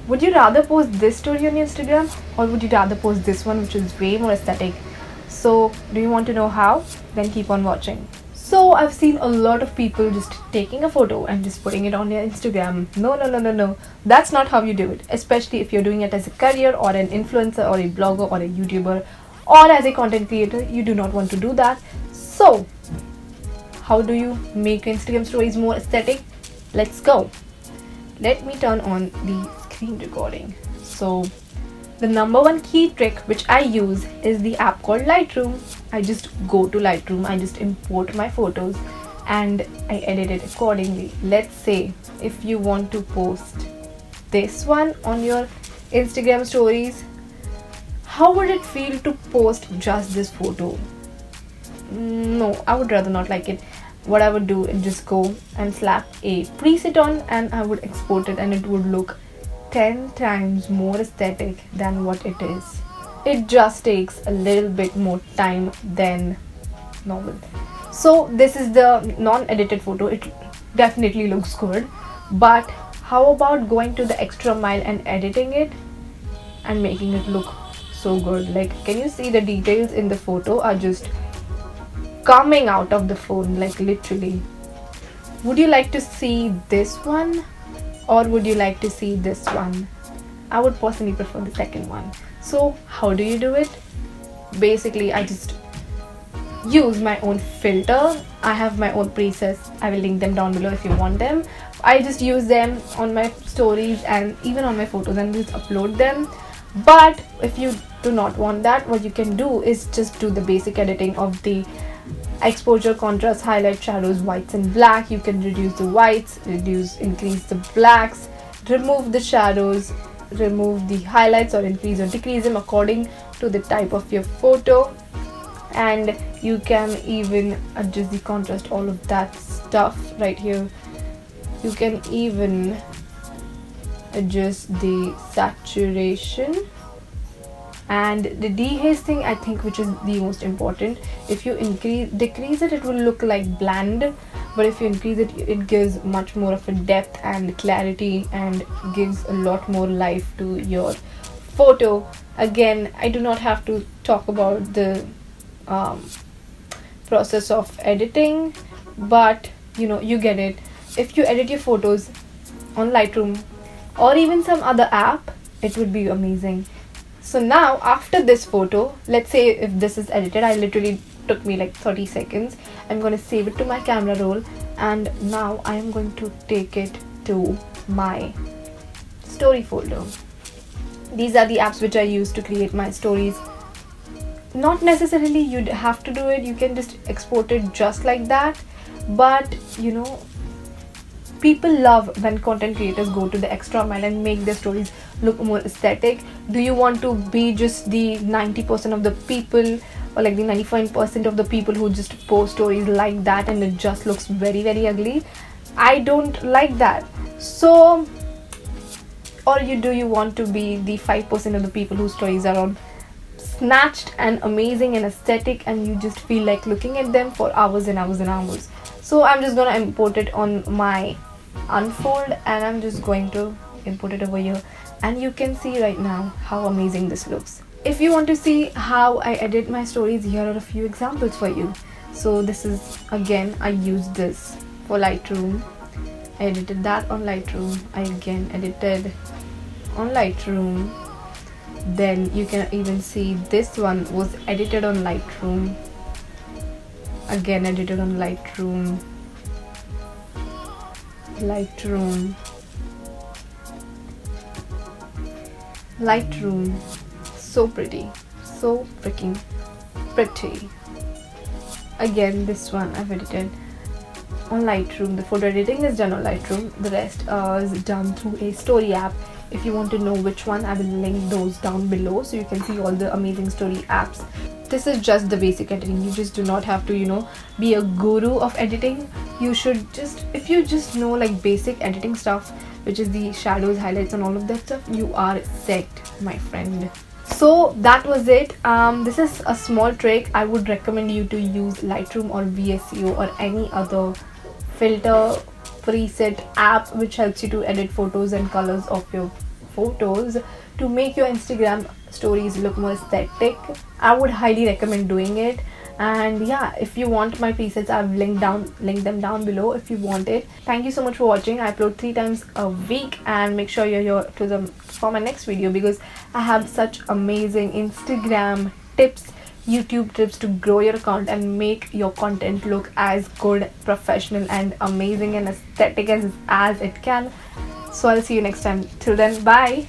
Would you rather post this story on your Instagram, or would you rather post this one, which is way more aesthetic? So, do you want to know how? Then keep on watching. So, I've seen a lot of people just taking a photo and just putting it on their Instagram. No, no, no, no, no. That's not how you do it. Especially if you're doing it as a career, or an influencer, or a blogger, or a YouTuber, or as a content creator. You do not want to do that. So, how do you make your Instagram stories more aesthetic? Let's go. Let me turn on the screen recording. So, the number one key trick which I use is the app called Lightroom. I just go to Lightroom, I just import my photos and I edit it accordingly. Let's say if you want to post this one on your Instagram stories, how would it feel to post just this photo? No, I would rather not like it. What I would do is just go and slap a preset on and I would export it, and it would look 10 times more aesthetic than what it is. It just takes a little bit more time than normal. So this is the non-edited photo. It definitely looks good, but how about going to the extra mile and editing it and making it look so good? Like, can you see the details in the photo are just coming out of the phone, like literally. Would you like to see this one, or would you like to see this one? I would personally prefer the second one. So how do you do it? Basically, I just use my own filter. I have my own presets. I will link them down below if you want them. I just use them on my stories and even on my photos and just upload them. But if you do not want that, what you can do is just do the basic editing of the exposure, contrast, highlight, shadows, whites and black. You can reduce the whites, increase the blacks, remove the shadows, remove the highlights, or increase or decrease them according to the type of your photo. And you can even adjust the contrast, all of that stuff right here. You can even adjust the saturation and the dehaze thing, I think, which is the most important. If you decrease it, it will look like bland, but if you increase it, it gives much more of a depth and clarity and gives a lot more life to your photo. Again, I do not have to talk about the process of editing, but you get it. If you edit your photos on Lightroom or even some other app, it would be amazing. So now after this photo, let's say if this is edited, I literally took me like 30 seconds. I'm going to save it to my camera roll, and now I am going to take it to my story folder. These are the apps which I use to create my stories. Not necessarily you'd have to do it, you can just export it just like that, but people love when content creators go to the extra mile and make their stories look more aesthetic. Do you want to be just the 90% of the people, or like the 95% of the people who just post stories like that and it just looks very, very ugly? I don't like that. So, or do you want to be the 5% of the people whose stories are on snatched and amazing and aesthetic, and you just feel like looking at them for hours and hours and hours? So I'm just gonna import it on my Unfold, and I'm just going to import it over here, and you can see right now how amazing this looks. If you want to see how I edit my stories, here are a few examples for you. So this is, again, I used this for Lightroom. I edited that on Lightroom. I again edited on Lightroom. Then you can even see this one was edited on Lightroom. Again edited on Lightroom. Lightroom. So pretty. So freaking pretty. Again, this one I've edited on Lightroom. The photo editing is done on Lightroom. The rest is done through a story app. If you want to know which one, I will link those down below so you can see all the amazing story apps. This is just the basic editing. You just do not have to be a guru of editing. You should just, if you just know like basic editing stuff, which is the shadows, highlights and all of that stuff, you are set, my friend. So that was it. This is a small trick. I would recommend you to use Lightroom or VSCO or any other filter preset app which helps you to edit photos and colors of your photos to make your Instagram stories look more aesthetic. I would highly recommend doing it. And yeah, if you want my presets, I've linked them down below if you want it. Thank you so much for watching. I upload 3 times a week, and make sure you're here to the for my next video, because I have such amazing Instagram tips, YouTube tips to grow your account and make your content look as good, professional, and amazing and aesthetic as it can. So I'll see you next time. Till then, bye.